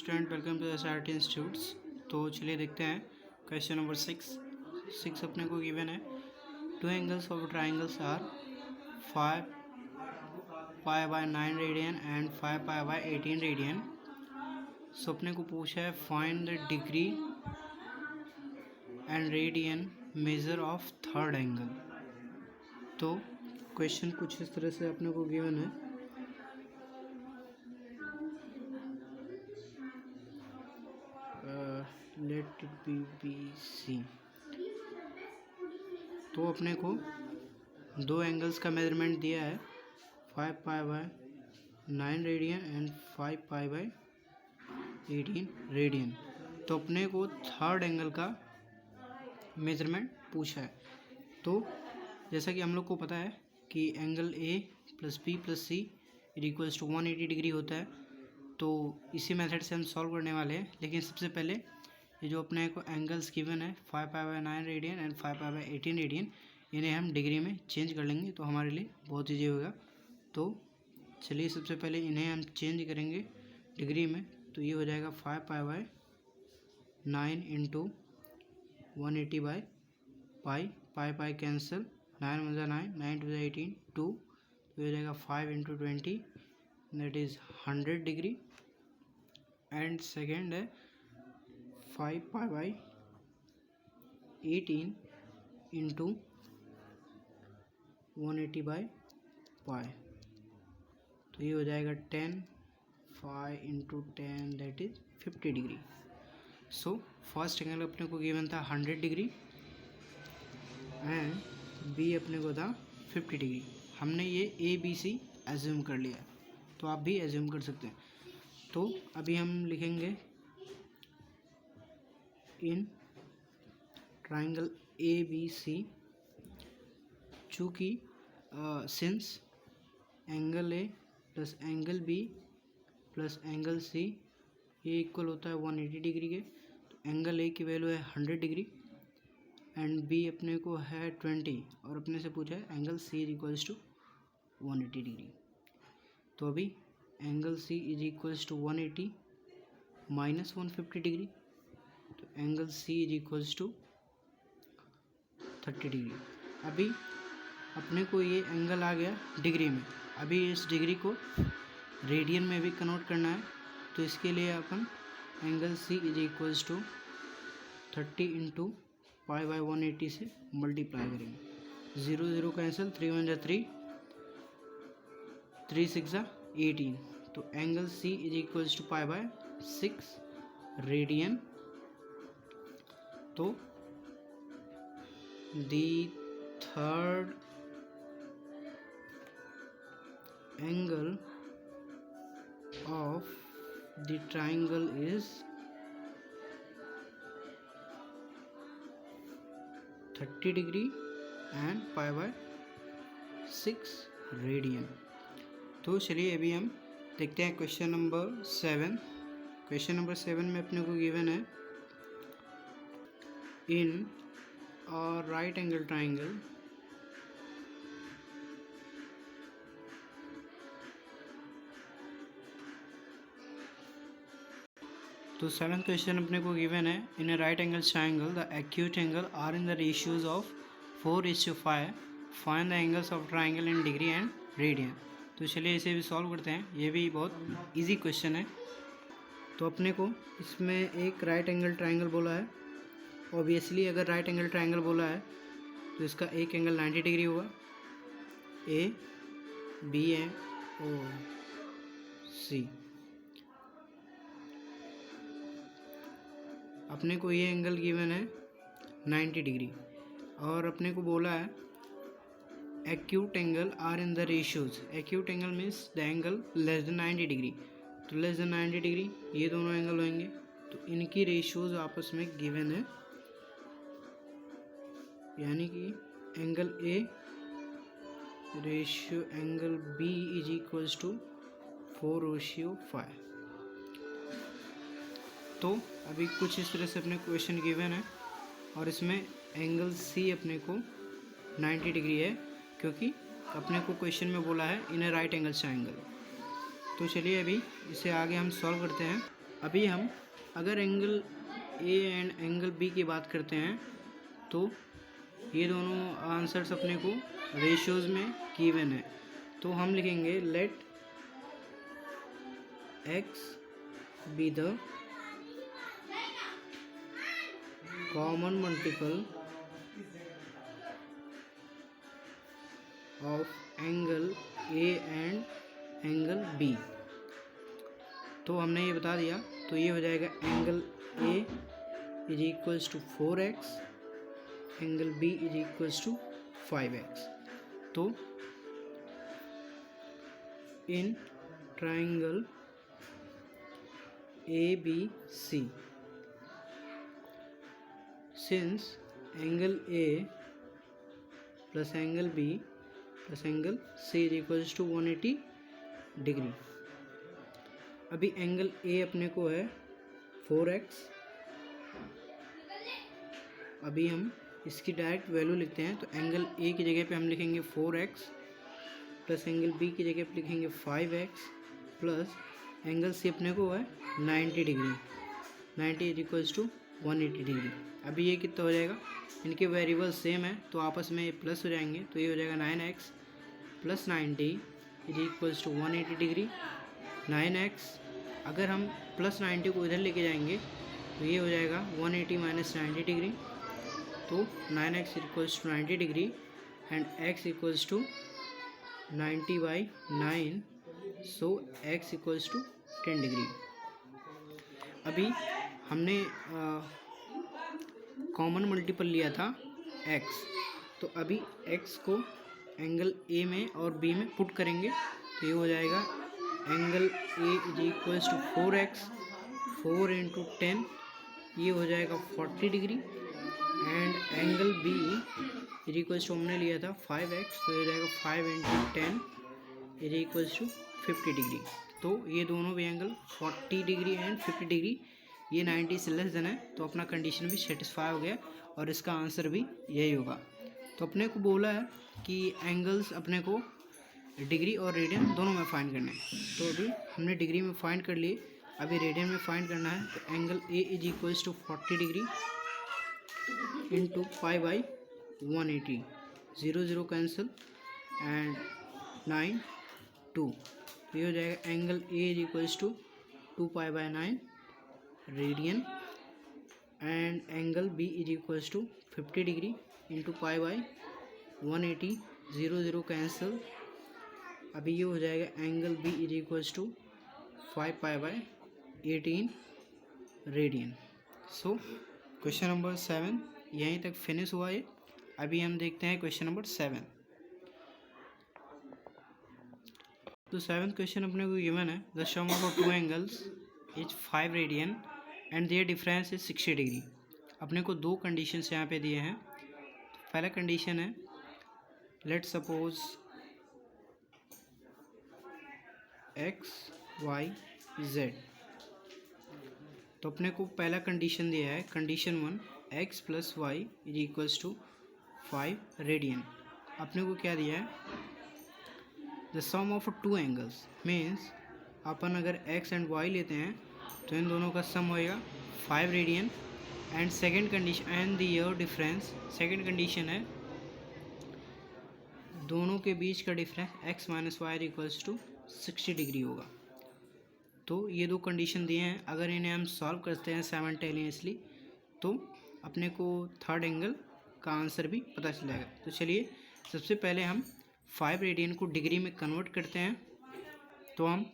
Student, welcome to SRT institutes. तो चलिए देखते हैं क्वेश्चन नंबर 6 अपने को गिवन है। Two angles of triangles are 5 pi by 9 radian and 5 pi by 18 radian. So अपने को पूछा है find the degree and radian measure of third angle. तो क्वेश्चन कुछ इस तरह से अपने को गिवन है। Let it be BC। तो अपने को दो एंगल्स का मेजरमेंट दिया है, 5 pi by 9 radian and 5 pi by 18 radian. तो अपने को थर्ड एंगल का मेजरमेंट पूछा है। तो जैसा कि हम लोग को पता है कि angle A plus B plus C equals to 180 degree होता है। तो इसी मेथड से हम सॉल्व करने वाले हैं। लेकिन सबसे पहले ये जो अपने को एंगल्स गिवन है 5 pi by 9 radian and 5 pi by 18 radian, इन्हें हम डिग्री में चेंज कर लेंगे तो हमारे लिए बहुत ईजी होगा। तो चलिए सबसे पहले इन्हें हम चेंज करेंगे डिग्री में। तो ये हो जाएगा 5 pi by 9 into 180 by pi pi cancel, 9 × 9 9 × 18 2। तो ये हो जाएगा 5 into 20 that is 100 degree. And second है 5 पाई बाई 18 इंटू 180 बाई पाई। तो ये हो जाएगा 10 5 into 10 that is 50 degree. So first angle अपने को गिवन था 100 डिग्री एंड बी अपने को था 50 डिग्री। हमने ये ABC एज्यूम कर लिया, तो आप भी एज्यूम कर सकते हैं। तो अभी हम लिखेंगे इन ट्राइंगल ABC, चूँकि since angle A plus angle B plus angle C ये इक्वल होता है 180 डिग्री के। तो एंगल A की वैल्यू है 100 डिग्री एंड B अपने को है 20 और अपने से पूछा है angle C is equals to 180 degree. तो अभी angle C is equals to 180 minus 150 degree. तो angle C is equals to 30 degree. अभी अपने को ये एंगल आ गया डिग्री में। अभी इस डिग्री को रेडियन में भी कन्वर्ट करना है। तो इसके लिए अपन angle C is equals to 30 into pi by 180 से मल्टीप्लाई करेंगे। 0 0 कैंसिल, 3 1 = 3 3 6 = 18। तो angle C is equals to pi by 6 radian. तो the third angle of the triangle is 30 degree and pi by 6 radian. तो चलिए अभी हम देखते हैं क्वेश्चन नंबर 7। क्वेश्चन नंबर 7 में अपने को गिवन है इन राइट एंगल ट्राइंगल तो 7th क्वेश्चन अपने को गिवन है in a right angle triangle the acute angle are in the ratios of 4:5। Find the angles of triangle in degree and radian. तो चलिए इसे भी सॉल्व करते हैं। ये भी बहुत इजी क्वेश्चन है। तो अपने को इसमें एक राइट एंगल ट्राइंगल बोला है। ऑब्वियसली अगर राइट एंगल ट्राइंगल बोला है तो इसका एक एंगल 90 डिग्री होगा, ABOC। अपने को ये एंगल गिवन है 90 डिग्री और अपने को बोला है acute angle are in the ratios. Acute angle means the angle less than 90 degree. तो लेस देन 90 डिग्री ये दोनों एंगल होंगे। तो इनकी रेशियोज आपस में गिवन है, यानी कि angle A ratio angle B is equals to 4:5। तो अभी कुछ इस तरह से अपने क्वेश्चन गिवन है और इसमें एंगल C अपने को 90 डिग्री है, क्योंकि अपने को क्वेश्चन में बोला है in a right angle triangle. तो चलिए अभी इसे आगे हम सॉल्व करते हैं। अभी हम अगर angle A and angle B की बात करते हैं तो ये दोनों आंसर्स अपने को रेशियोज में गिवन है, तो हम लिखेंगे late x be the common multiple of angle A and angle B। तो हमने ये बता दिया, तो ये हो जाएगा angle A is equals to 4x, angle B is equals to 5x। तो in triangle ABC, since angle A plus angle B plus angle C is equals to 180 degree. अभी एंगल A अपने को है 4x, अभी हम इसकी direct value लिखते हैं, तो एंगल A की जगह पे हम लिखेंगे 4x प्लस एंगल B की जगह पे लिखेंगे 5x प्लस एंगल C अपने को है 90 degree, 90 is equals to 180 degree. अभी ये कितना हो जाएगा, इनके वेरिएबल सेम है तो आपस में प्लस हो जाएंगे, तो ये हो जाएगा 9x plus 90 is equals to 180 degree. 9x अगर हम प्लस 90 को इधर लेके जाएंगे तो ये हो जाएगा 180 माइनस 90 डिग्री, तो 9x equals to 90 degree and x equals to 90/9, so x equals to 10 degree. अभी हमने कॉमन मल्टीपल लिया था x, तो अभी x को एंगल A में और B में पुट करेंगे, तो ये हो जाएगा angle A is equals to 4x, 4 into 10 ये हो जाएगा 40 degree and angle B is equals to हमने लिया था 5x, तो ये हो जाएगा 5 into 10 is equals to 50 degree. तो ये दोनों भी एंगल 40 डिग्री एंड 50 डिग्री, ये 90 से लेस देन है, तो अपना कंडीशन भी सेटिस्फाई हो गया और इसका आंसर भी यही होगा। तो अपने को बोला है कि एंगल्स अपने को डिग्री और रेडियन दोनों में फाइंड करना है, तो अभी हमने डिग्री में फाइंड कर लिए, अभी रेडियन में फाइंड करना है। तो angle A is equals to 40 degree into pi by 180, 0 0 cancel and 9 2, ये हो जाएगा angle A is equals to 2 pi by 9 radian and angle B is equals to 50 degree into pi by 180, 0 0 cancel, अभी ये हो जाएगा angle B is equals to 5 pi by 18 radian. So question number 7 यहीं तक finish हुआ है। अभी हम देखते हैं क्वेश्चन नंबर 7। तो 7th क्वेश्चन अपने को गिवन है the sum of two angles is 5 radian and their difference is 60 degree. अपने को दो कंडीशंस यहाँ पे दिए हैं। पहला कंडीशन है let suppose x y z, तो अपने को पहला कंडीशन दिया है condition 1 x plus y is equals to 5 radian. अपने को क्या दिया है the sum of two angles, means अपन अगर x एंड y लेते हैं तो इन दोनों का सम होएगा 5 radian and second condition and their difference, second condition है दोनों के बीच का difference x minus y equals to 60 degree होगा। तो ये दो कंडीशन दिए हैं, अगर इन्हें हम सॉल्व करते हैं साइमल्टेनियसली तो अपने को थर्ड एंगल का आंसर भी पता चल जाएगा। तो चलिए सबसे पहले हम 5 रेडियन को डिग्री में कन्वर्ट करते हैं। तो हम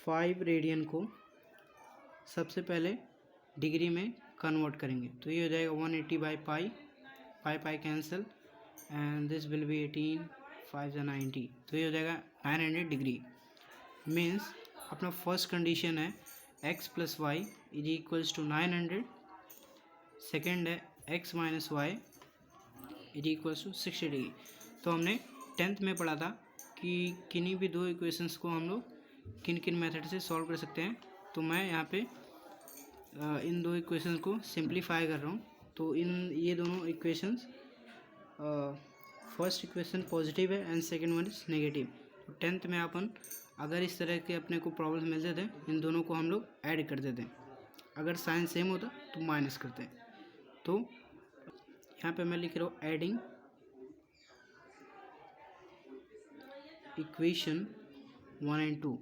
5 रेडियन को सबसे पहले डिग्री में कन्वर्ट करेंगे, तो ये हो जाएगा 180 by pi, pi pi cancel and this will be 18 5 90, तो ये हो जाएगा 900 डिग्री। मीन्स अपना फर्स्ट कंडीशन है x plus y is equals to 900, second है x minus y is equals to 60 degree. तो हमने 10th में पढ़ा था कि किन्हीं भी दो इक्वेशंस को हम लोग किन किन मेथड से सॉल्व कर सकते हैं। तो मैं यहाँ पे इन दो इक्वेशंस को सिंप्लीफाई कर रहा हूँ। तो ये दोनों इक्वेशंस फर्स्ट इक्वेशन पॉजिटिव है and second one is negative. तो 10th में अपन अगर इस तरह के अपने को प्रॉब्लम मिलते थे, इन दोनों को हम लोग ऐड कर देते। अगर साइन सेम होता तो माइनस करते। तो यहाँ पे मैं लिख रहा हूँ adding equation 1 and 2,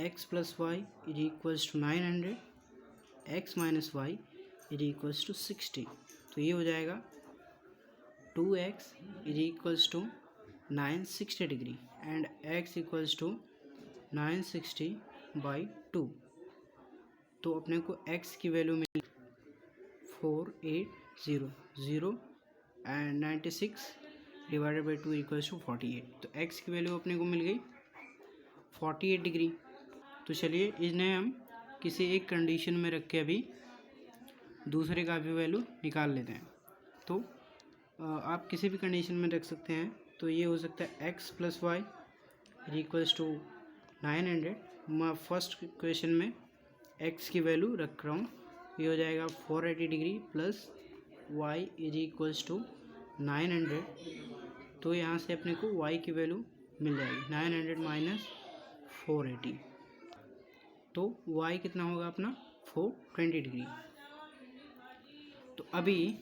x plus y is equals to 900, x minus y is equals to 60। तो ये हो जाएगा 2x is equals to 960 degree and x equals to 960 by 2। तो अपने को x की वैल्यू मिली 4800 and 96 divided by 2 equals to 48। तो x की वैल्यू अपने को मिल गई 48 डिग्री। तो चलिए इन्हें हम किसी एक कंडीशन में रख के अभी दूसरे का भी वैल्यू निकाल लेते हैं। तो आप किसी भी कंडीशन में रख सकते हैं। तो ये हो सकता है x plus y equals to 900। मैं फर्स्ट क्वेश्चन में x की वैल्यू रख रहा हूँ, ये हो जाएगा 480 degree plus y is equals to 900। तो यहाँ से अपने को y की वैल्यू मिल जाएगी 900 माइनस 480। तो y कितना होगा अपना 420 डिग्री। तो अभी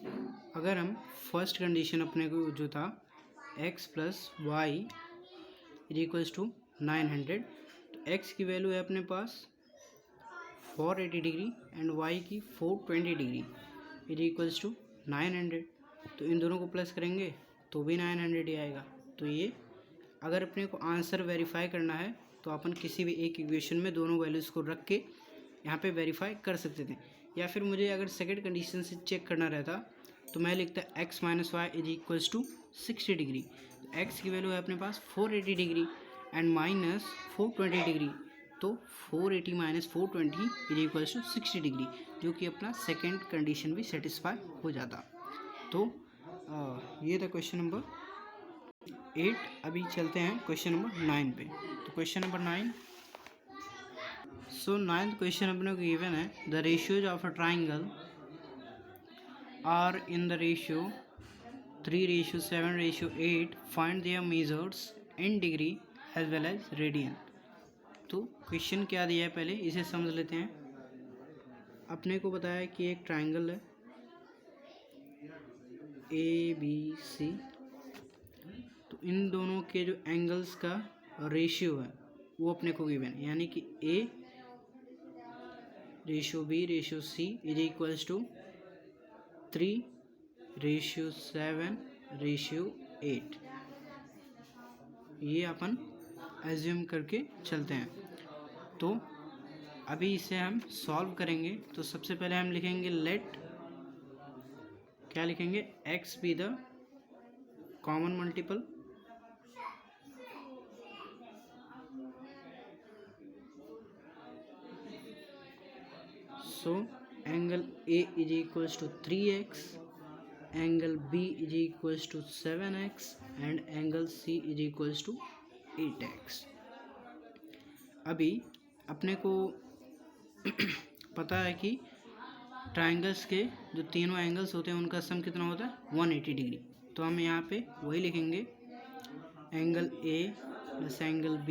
अगर हम फर्स्ट कंडीशन अपने को जो था x plus y is equals to 900, तो x की वैल्यू है अपने पास 480 डिग्री एंड y की 420 डिग्री इज इक्वल्स टू 900। तो इन दोनों को प्लस करेंगे तो भी 900 ही आएगा। तो ये अगर अपने को आंसर वेरीफाई करना है तो अपन किसी भी एक इक्वेशन में दोनों वैल्यूज़ को रख के यहाँ पे वेरीफाई कर सकते थे। या फिर मुझे अगर सेकंड कंडीशन से चेक करना रहता तो मैं लिखता x minus y is equals to 60 degree. तो x की वैल्यू है अपने पास 480 डिग्री एंड माइनस 420 डिग्री। तो 480 minus 420 is equals to 60 degree, जो कि अपना सेकंड कंडीशन भी सेटिस्फाई हो जाता। तो ये था क्वेश्चन नंबर 8। अभी चलते हैं क्वेश्चन नंबर 9 पे। तो क्वेश्चन नंबर 9, सो 9th क्वेश्चन अपने को गिवन है the ratios of a triangle are in the ratio 3:7:8, find their measures in degree as well as radian. तो क्वेश्चन क्या दिया है पहले इसे समझ लेते हैं। अपने को बताया कि एक ट्राइंगल है ABC, तो इन दोनों के जो एंगल्स का रेशियो है वो अपने को गिवन है, यानी कि A ratio B ratio C is equals to 3:7:8। ये अपन एज्यूम करके चलते हैं। तो अभी इसे हम सॉल्व करेंगे। तो सबसे पहले हम लिखेंगे लेट, क्या लिखेंगे, x be the common multiple, so angle A is equals to 3x, angle B is equals to 7x and angle C is equals to 8x। अभी अपने को पता है कि ट्राइंगल्स के जो तीनों एंगल्स होते हैं उनका सम कितना होता है 180 डिग्री। तो हम यहाँ पे वही लिखेंगे angle A plus angle B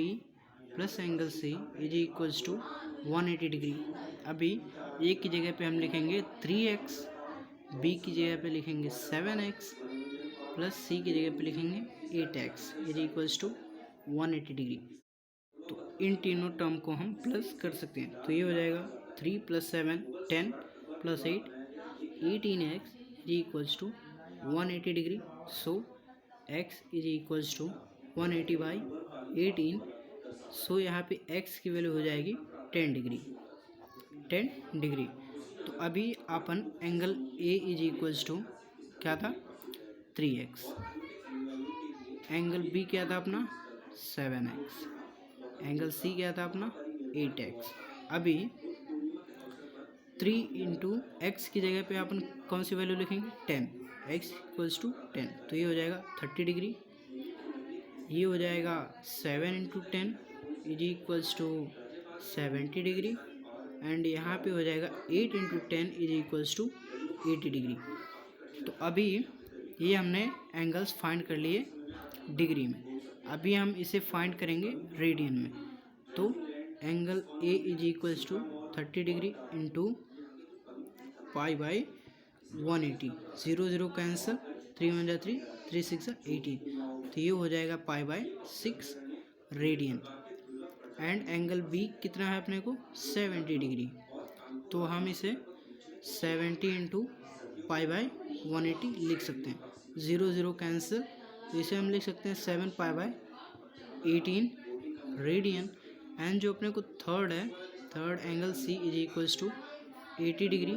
plus angle C is equals to 180 degree. अभी A की जगह पे हम लिखेंगे 3x, B की जगह पे लिखेंगे 7x प्लस C की जगह पे लिखेंगे 8x is equals to 180 degree. तो इन तीनों टर्म को हम प्लस कर सकते हैं। तो ये हो जाएगा 3 + 7 10 + 8 18x is equals to 180 degree. So x is equals to 180 by 18। So यहाँ पे x की वैल्यू हो जाएगी 10 डिग्री। तो अभी अपन angle A is equals to क्या था 3x, एंगल B क्या था अपना 7x, एंगल C क्या था अपना 8x। अभी 3 इंटू एक्स की जगह पे अपन कौन सी वैल्यू लिखेंगे 10, x इक्वल्स टू 10। तो ये हो जाएगा 30 डिग्री। ये हो जाएगा 7 into 10 is equals to 70 degree and यहाँ पे हो जाएगा 8 into 10 is equals to 80 degree. तो अभी ये हमने एंगल्स फाइंड कर लिए डिग्री में। अभी हम इसे फाइंड करेंगे रेडियन में। तो angle A is equals to 30 degree into pi by 180। 0 0 cancel, 3 1 जा 3, 3 6 जा 18। तो ये हो जाएगा pi by 6 radian. And angle B कितना है अपने को 70 डिग्री। तो हम इसे 70 इंटू पाई बाई 180 लिख सकते हैं। 0 0 कैंसिल, तो इसे हम लिख सकते हैं 7 पाई बाई 18 रेडियन। एंड जो अपने को थर्ड है, third angle C is equals to 80 degree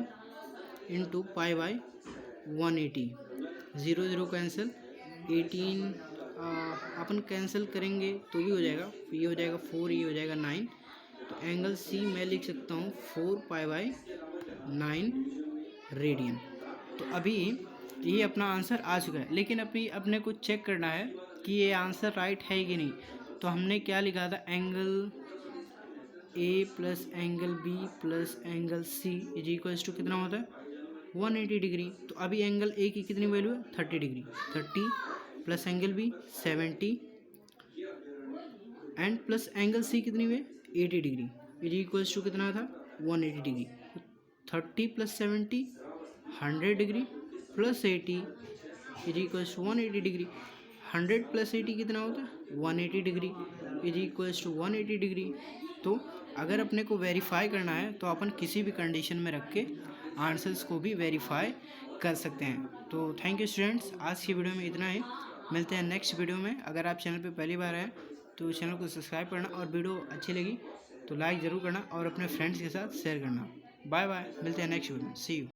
into pi by 180। 0 0 cancel, 18 अपन कैंसिल करेंगे तो भी हो जाएगा, ये हो जाएगा 4, ये हो जाएगा 9। तो एंगल सी मैं लिख सकता हूँ 4 पाई बाई 9 रेडियन। तो अभी ये अपना आंसर आ चुका है, लेकिन अभी अपने को चेक करना है कि ये आंसर राइट है कि नहीं। तो हमने क्या लिखा था, angle A plus angle B plus angle C is equals to कितना होता है 180 डिग्री। तो अभी एंगल ए की कितनी वैल्यू है 30 degree, 30 plus angle B 70 and plus angle C कितनी हुई 80 डिग्री इज इक्वल्स टू कितना था 180 degree. 30 plus 70 100 degree plus 80 is equals to 180 degree. 100 plus 80 कितना होता है 180 degree is equals to 180 degree. तो अगर अपने को वेरीफाई करना है तो अपन किसी भी कंडीशन में रख के आंसर्स को भी वेरीफाई कर सकते हैं। तो थैंक यू स्टूडेंट्स, आज की वीडियो में इतना ही। मिलते हैं नेक्स्ट वीडियो में। अगर आप चैनल पे पहली बार आए तो चैनल को सब्सक्राइब करना, और वीडियो अच्छी लगी तो लाइक ज़रूर करना और अपने फ्रेंड्स के साथ शेयर करना। बाय बाय, मिलते हैं नेक्स्ट वीडियो में। सी यू।